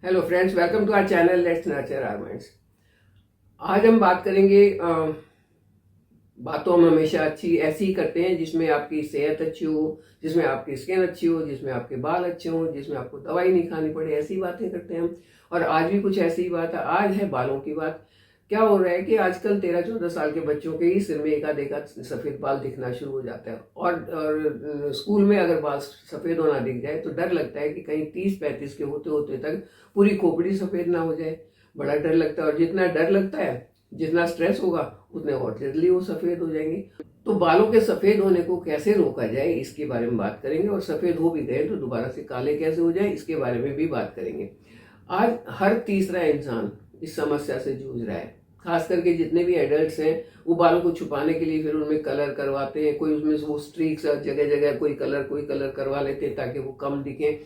Hello friends, welcome to our channel let's nurture our minds. आज हम बात करेंगे बातों हम हमेशा अच्छी ऐसी ही करते हैं जिसमें आपकी सेहत अच्छी हो, जिसमें आपकी स्किन अच्छी हो, जिसमें आपके बाल अच्छे हों, जिसमें आपको दवाई नहीं खानी पड़े, ऐसी बातें करते हैं हम। और आज भी कुछ ऐसी ही बात है। आज है बालों की बात। क्या हो रहा है कि आजकल 13-14 साल के बच्चों के ही सिर में एकाध सफेद बाल दिखना शुरू हो जाता है। और स्कूल में अगर बाल सफेद होना दिख जाए तो डर लगता है कि कहीं 30-35 के होते होते तक पूरी खोपड़ी सफेद ना हो जाए। बड़ा डर लगता है। और जितना डर लगता है, जितना स्ट्रेस होगा, उतने और जल्दी वो सफेद हो जाएंगे। तो बालों के सफेद होने को कैसे रोका जाए, इसके बारे में बात करेंगे। और सफेद हो भी गए तो दोबारा से काले कैसे हो जाए, इसके बारे में भी बात करेंगे। आज हर तीसरा इंसान इस समस्या से जूझ रहा है। खास करके जितने भी एडल्ट्स हैं वो बालों को छुपाने के लिए फिर उनमें कलर करवाते हैं। कोई उसमें वो स्ट्रीक्स जगह जगह कोई कलर करवा लेते हैं ताकि वो कम दिखें।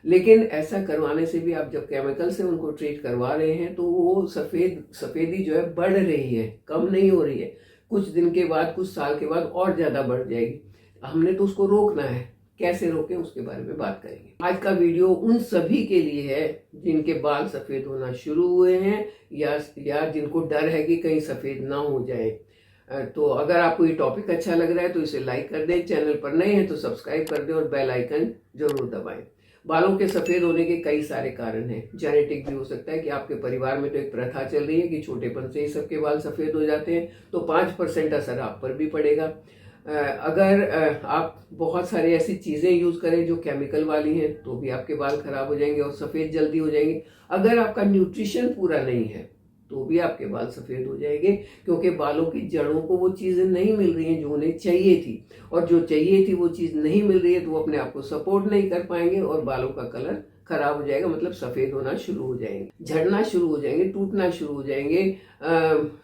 लेकिन ऐसा करवाने से भी आप जब केमिकल से उनको ट्रीट करवा रहे हैं तो वो सफेदी जो है बढ़ रही है, कम नहीं हो रही है। कुछ दिन के बाद, कुछ साल के बाद और ज्यादा बढ़ जाएगी। हमने तो उसको रोकना है। कैसे रोकें उसके बारे में बात करेंगे। आज का वीडियो उन सभी के लिए है जिनके बाल सफेद होना शुरू हुए हैं या जिनको डर है कि कहीं सफेद ना हो जाए। तो अगर आपको ये टॉपिक अच्छा लग रहा है तो इसे लाइक कर दें, चैनल पर नए हैं तो सब्सक्राइब कर दें और बेल आइकन जरूर दबाएं। बालों के सफेद होने के कई सारे कारण हैं। जेनेटिक भी हो सकता है कि आपके परिवार में तो एक प्रथा चल रही है कि छोटेपन से ही सबके बाल सफेद हो जाते हैं, तो 5% असर आप पर भी पड़ेगा। अगर आप बहुत सारे ऐसी चीज़ें यूज़ करें जो केमिकल वाली हैं तो भी आपके बाल खराब हो जाएंगे और सफ़ेद जल्दी हो जाएंगे। अगर आपका न्यूट्रिशन पूरा नहीं है तो भी आपके बाल सफ़ेद हो जाएंगे, क्योंकि बालों की जड़ों को वो चीज़ें नहीं मिल रही हैं जो उन्हें चाहिए थी। और जो चाहिए थी वो चीज़ नहीं मिल रही है तो वो अपने आप को सपोर्ट नहीं कर पाएंगे और बालों का कलर खराब हो जाएगा। मतलब सफ़ेद होना शुरू हो जाएंगे, झड़ना शुरू हो जाएंगे, टूटना शुरू हो जाएंगे,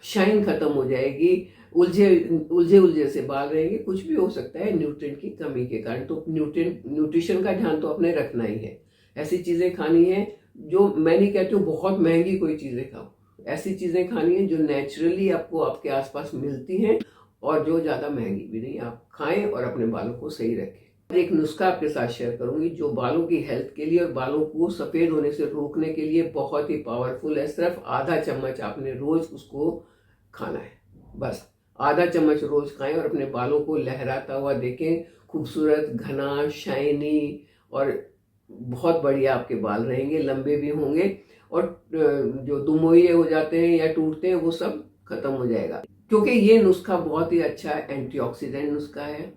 शाइन खत्म हो जाएगी, उलझे उलझे उलझे से बाल रहेंगे। कुछ भी हो सकता है न्यूट्रिएंट की कमी के कारण। तो न्यूट्रिशन का ध्यान तो अपने रखना ही है। ऐसी चीज़ें खानी है जो, मैं नहीं कहती हूँ बहुत महंगी कोई चीज़ें खाओ, ऐसी चीज़ें खानी है जो नेचुरली आपको आपके आसपास मिलती हैं और जो ज़्यादा महंगी भी नहीं। आप खाएं और अपने बालों को सही रखें। एक नुस्खा आपके साथ शेयर करूंगी जो बालों की हेल्थ के लिए और बालों को सफ़ेद होने से रोकने के लिए बहुत ही पावरफुल है। सिर्फ आधा चम्मच आपने रोज उसको खाना है, बस आधा चम्मच रोज खाएं और अपने बालों को लहराता हुआ देखें। खूबसूरत, घना, शाइनी और बहुत बढ़िया आपके बाल रहेंगे, लंबे भी होंगे। और जो दुमोइये हो जाते हैं या टूटते हैं वो सब खत्म हो जाएगा। क्योंकि ये नुस्खा बहुत ही अच्छा एंटीऑक्सीडेंट नुस्खा है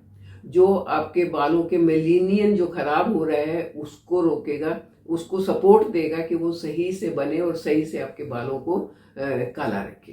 जो आपके बालों के मेलेनियन जो खराब हो रहा है उसको रोकेगा, उसको सपोर्ट देगा कि वो सही से बने और सही से आपके बालों को काला रखे।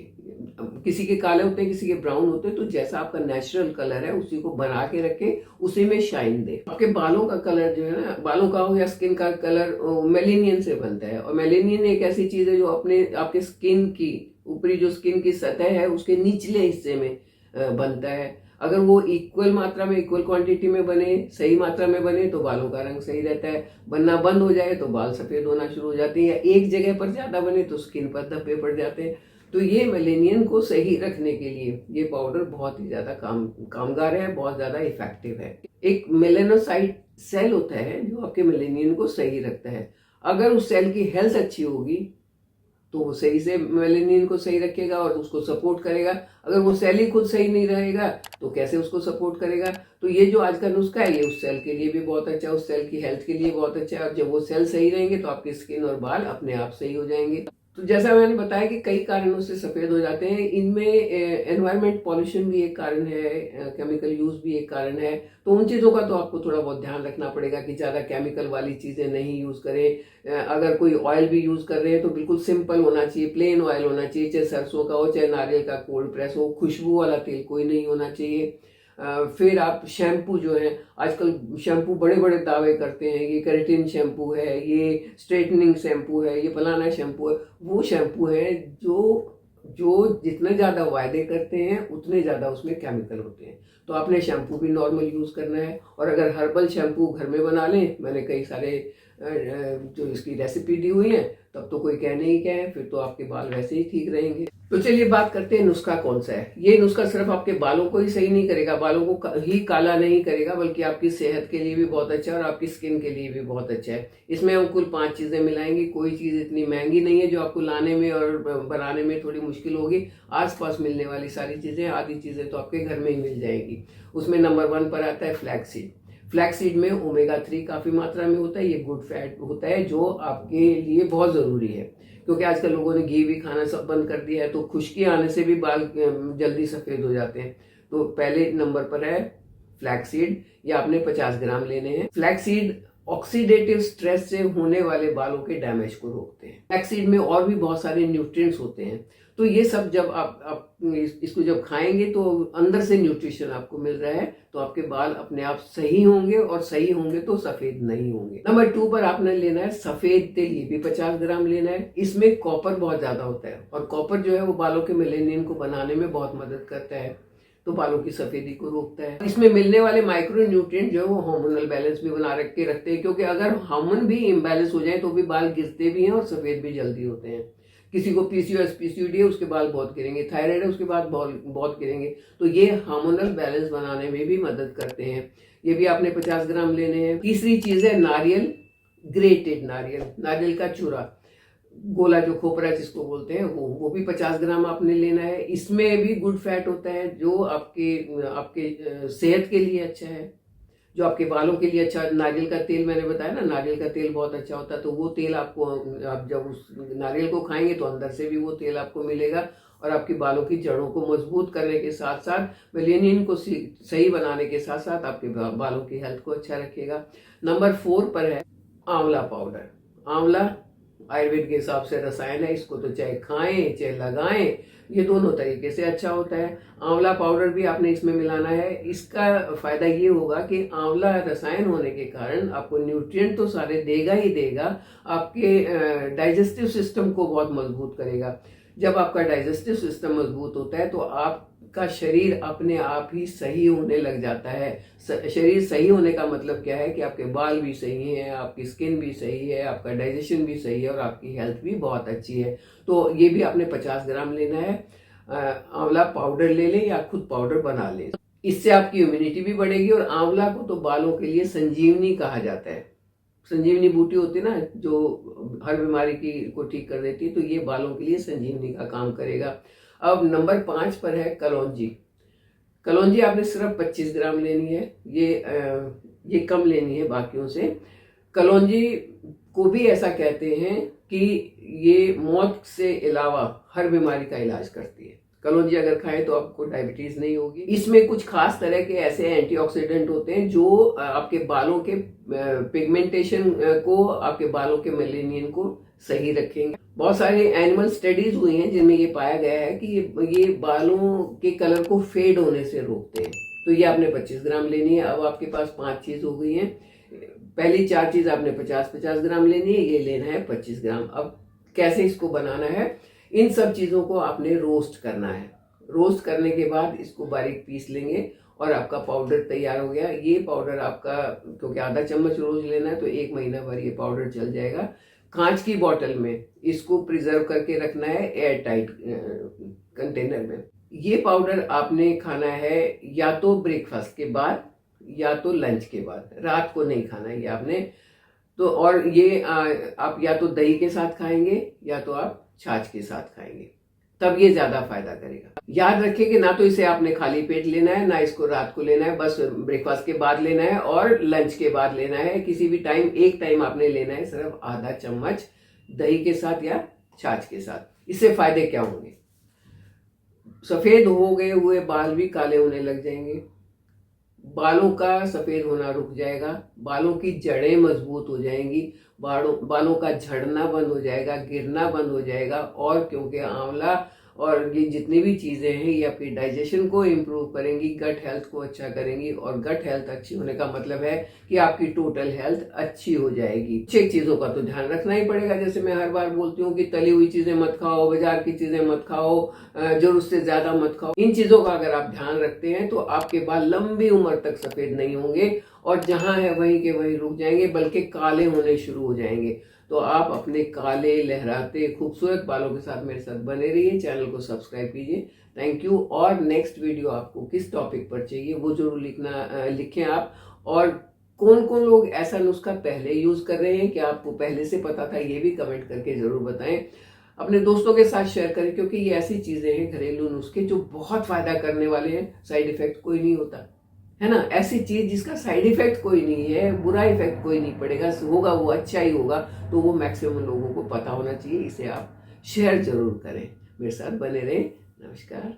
किसी के काले होते हैं, किसी के ब्राउन होते हैं, तो जैसा आपका नेचुरल कलर है उसी को बना के रखे, उसी में शाइन दे। आपके बालों का कलर जो है ना, बालों का हो या स्किन का कलर, मेलेनियन से बनता है। और मेलेनियन एक ऐसी चीज है जो अपने आपके स्किन की ऊपरी जो स्किन की सतह है उसके निचले हिस्से में बनता है। अगर वो इक्वल मात्रा में, इक्वल क्वांटिटी में बने, सही मात्रा में बने तो बालों का रंग सही रहता है। बनना बंद हो जाए तो बाल सफेद होना शुरू हो जाते हैं, या एक जगह पर ज्यादा बने तो स्किन पर धब्बे पड़ जाते हैं। तो ये मेलेनियन को सही रखने के लिए ये पाउडर बहुत ही ज्यादा कामगार है, बहुत ज्यादा इफेक्टिव है। एक मेलेनोसाइट सेल होता है जो आपके मेलेनियन को सही रखता है। अगर उस सेल की हेल्थ अच्छी होगी तो वो सही से मेलेनियन को सही रखेगा और उसको सपोर्ट करेगा। अगर वो सेल ही खुद सही नहीं रहेगा तो कैसे उसको सपोर्ट करेगा। तो ये जो आज का नुस्खा है ये उस सेल के लिए भी बहुत अच्छा है, उस सेल की हेल्थ के लिए बहुत अच्छा है। और जब वो सेल सही रहेंगे तो आपकी स्किन और बाल अपने आप सही हो जाएंगे। तो जैसा मैंने बताया कि कई कारणों से सफ़ेद हो जाते हैं। इनमें एनवायरमेंट पॉल्यूशन भी एक कारण है, केमिकल यूज़ भी एक कारण है। तो उन चीज़ों का तो आपको थोड़ा बहुत ध्यान रखना पड़ेगा कि ज़्यादा केमिकल वाली चीज़ें नहीं यूज़ करें। अगर कोई ऑयल भी यूज़ कर रहे हैं तो बिल्कुल सिंपल होना चाहिए, प्लेन ऑयल होना चाहिए, चाहे सरसों का हो, चाहे नारियल का कोल्ड प्रेस हो। खुशबू वाला तेल कोई नहीं होना चाहिए। फिर आप शैम्पू जो है, आजकल शैम्पू बड़े बड़े दावे करते हैं, ये केराटिन शैम्पू है, ये स्ट्रेटनिंग शैम्पू है, ये फलाना शैम्पू है। वो शैम्पू है जो जो जितने ज़्यादा वायदे करते हैं उतने ज़्यादा उसमें केमिकल होते हैं। तो आपने शैम्पू भी नॉर्मल यूज़ करना है। और अगर हर्बल शैम्पू घर में बना लें, मैंने कई सारे जो इसकी रेसिपी दी हुई है, तब तो कोई कहने ही क्या है, फिर तो आपके बाल वैसे ही ठीक रहेंगे। तो चलिए बात करते हैं नुस्खा कौन सा है। ये नुस्खा सिर्फ आपके बालों को ही सही नहीं करेगा, बालों को ही काला नहीं करेगा, बल्कि आपकी सेहत के लिए भी बहुत अच्छा है और आपकी स्किन के लिए भी बहुत अच्छा है। इसमें हम कुल 5 चीजें मिलाएंगे। कोई चीज इतनी महंगी नहीं है जो आपको लाने में और बनाने में थोड़ी मुश्किल होगी। आसपास मिलने वाली सारी चीजें, आधी चीजें तो आपके घर में ही मिल जाएंगी। उसमें नंबर 1 पर आता है फ्लैक्सीड। फ्लैक्सीड में ओमेगा 3 काफी मात्रा में होता है। ये गुड फैट होता है जो आपके लिए बहुत जरूरी है, क्योंकि आजकल लोगों ने घी भी खाना सब बंद कर दिया है, तो खुश्की आने से भी बाल जल्दी सफेद हो जाते हैं। तो पहले नंबर पर है फ्लैक्सीड। ये आपने 50 ग्राम लेने हैं। फ्लैक्सीड ऑक्सीडेटिव स्ट्रेस से होने वाले बालों के डैमेज को रोकते हैं। फ्लैक्सीड में और भी बहुत सारे न्यूट्रिएंट्स होते हैं, तो ये सब जब आप इसको जब खाएंगे तो अंदर से न्यूट्रिशन आपको मिल रहा है, तो आपके बाल अपने आप सही होंगे, और सही होंगे तो सफेद नहीं होंगे। नंबर 2 पर आपने लेना है सफेद तेल। ये भी 50 ग्राम लेना है। इसमें कॉपर बहुत ज्यादा होता है, और कॉपर जो है वो बालों के मेलेनिन को बनाने में बहुत मदद करता है, तो बालों की सफेदी को रोकता है। इसमें मिलने वाले माइक्रो न्यूट्रिएंट जो है वो हार्मोनल बैलेंस भी बना रख के रखते हैं, क्योंकि अगर हार्मोन भी इम्बैलेंस हो जाए तो भी बाल गिरते भी हैं और सफेद भी जल्दी होते हैं। किसी को पीसीओएस पीसीओडी है, उसके बाल बहुत गिरेंगे। थायराइड है, उसके बाद बहुत गिरेंगे। तो ये हार्मोनल बैलेंस बनाने में भी मदद करते हैं। ये भी आपने 50 ग्राम लेने हैं। तीसरी चीज है नारियल, ग्रेटेड नारियल, नारियल का चूरा, गोला जो खोपरा जिसको बोलते हैं, वो भी 50 ग्राम आपने लेना है। इसमें भी गुड फैट होता है जो आपके सेहत के लिए अच्छा है, जो आपके बालों के लिए अच्छा। नारियल का तेल मैंने बताया ना, नारियल का तेल बहुत अच्छा होता है, तो वो तेल आपको, आप जब उस नारियल को खाएंगे तो अंदर से भी वो तेल आपको मिलेगा, और आपके बालों की जड़ों को मजबूत करने के साथ साथ मेलेनिन को सही बनाने के साथ साथ आपके बालों की हेल्थ को अच्छा रखेगा। नंबर 4 पर है आंवला पाउडर। आंवला आयुर्वेद के हिसाब से रसायन है, इसको तो चाहे खाएं चाहे लगाएं, ये दोनों तरीके से अच्छा होता है। आंवला पाउडर भी आपने इसमें मिलाना है। इसका फायदा ये होगा कि आंवला रसायन होने के कारण आपको न्यूट्रिएंट तो सारे देगा ही देगा, आपके डाइजेस्टिव सिस्टम को बहुत मजबूत करेगा। जब आपका डाइजेस्टिव सिस्टम मजबूत होता है तो आपका शरीर अपने आप ही सही होने लग जाता है। शरीर सही होने का मतलब क्या है कि आपके बाल भी सही हैं, आपकी स्किन भी सही है, आपका डाइजेशन भी सही है, और आपकी हेल्थ भी बहुत अच्छी है। तो ये भी आपने 50 ग्राम लेना है। आंवला पाउडर ले लें या खुद पाउडर बना लें, इससे आपकी इम्यूनिटी भी बढ़ेगी। और आंवला को तो बालों के लिए संजीवनी कहा जाता है। संजीवनी बूटी होती है ना, जो हर बीमारी को ठीक कर देती है, तो ये बालों के लिए संजीवनी का काम करेगा। अब नंबर 5 पर है कलौंजी। कलौंजी आपने सिर्फ 25 ग्राम लेनी है। ये कम लेनी है बाकियों से। कलौंजी को भी ऐसा कहते हैं कि ये मौत से अलावा हर बीमारी का इलाज करती है। कलौंजी अगर खाएं तो आपको डायबिटीज नहीं होगी। इसमें कुछ खास तरह के ऐसे एंटीऑक्सीडेंट होते हैं जो आपके बालों के पिगमेंटेशन को, आपके बालों के मेलेनियन को सही रखेंगे। बहुत सारे एनिमल स्टडीज हुई हैं जिनमें ये पाया गया है कि ये बालों के कलर को फेड होने से रोकते हैं। तो ये आपने 25 ग्राम लेनी है। अब आपके पास 5 चीज हो गई हैं। पहली 4 चीज आपने 50-50 ग्राम लेनी है, ये लेना है 25 ग्राम। अब कैसे इसको बनाना है, इन सब चीजों को आपने रोस्ट करना है। रोस्ट करने के बाद इसको बारीक पीस लेंगे और आपका पाउडर तैयार हो गया। ये पाउडर आपका, क्योंकि आधा चम्मच रोज लेना है तो 1 महीना भर ये पाउडर चल जाएगा। कांच की बोतल में इसको प्रिजर्व करके रखना है, एयर टाइट कंटेनर में। ये पाउडर आपने खाना है या तो ब्रेकफास्ट के बाद या तो लंच के बाद, रात को नहीं खाना है ये आपने। तो और ये आप या तो दही के साथ खाएंगे या तो आप छाछ के साथ खाएंगे, तब ये ज्यादा फायदा करेगा। याद रखिए कि ना तो इसे आपने खाली पेट लेना है, ना इसको रात को लेना है, बस ब्रेकफास्ट के बाद लेना है और लंच के बाद लेना है। किसी भी टाइम, एक टाइम आपने लेना है, सिर्फ आधा चम्मच दही के साथ या छाछ के साथ। इससे फायदे क्या होंगे, सफेद हो गए हुए बाल भी काले होने लग जाएंगे, बालों का सफेद होना रुक जाएगा, बालों की जड़ें मजबूत हो जाएंगी, बालों का झड़ना बंद हो जाएगा, गिरना बंद हो जाएगा। और क्योंकि आंवला और ये जितनी भी चीजें हैं ये आपकी डाइजेशन को इम्प्रूव करेंगी, गट हेल्थ को अच्छा करेंगी, और गट हेल्थ अच्छी होने का मतलब है कि आपकी टोटल हेल्थ अच्छी हो जाएगी। कुछ चीजों का तो ध्यान रखना ही पड़ेगा, जैसे मैं हर बार बोलती हूँ कि तली हुई चीजें मत खाओ, बाजार की चीजें मत खाओ, जरूरत से ज्यादा मत खाओ। इन चीजों का अगर आप ध्यान रखते हैं तो आपके बाल लंबी उम्र तक सफेद नहीं होंगे और जहाँ है वहीं के वहीं रुक जाएंगे, बल्कि काले होने शुरू हो जाएंगे। तो आप अपने काले लहराते खूबसूरत बालों के साथ मेरे साथ बने रहिए, चैनल को सब्सक्राइब कीजिए। Thank you. और नेक्स्ट वीडियो आपको किस टॉपिक पर चाहिए वो जरूर लिखें आप। और कौन कौन लोग ऐसा नुस्खा पहले यूज कर रहे हैं, क्या आपको पहले से पता था, ये भी कमेंट करके जरूर बताएं। अपने दोस्तों के साथ शेयर करें, क्योंकि ये ऐसी चीजें हैं, घरेलू नुस्खे जो बहुत फायदा करने वाले हैं, साइड इफेक्ट कोई नहीं होता है ना। ऐसी चीज जिसका साइड इफेक्ट कोई नहीं है, बुरा इफेक्ट कोई नहीं पड़ेगा, होगा वो अच्छा ही होगा, तो वो मैक्सिमम लोगों को पता होना चाहिए। इसे आप शेयर जरूर करें, मेरे साथ बने रहें। नमस्कार।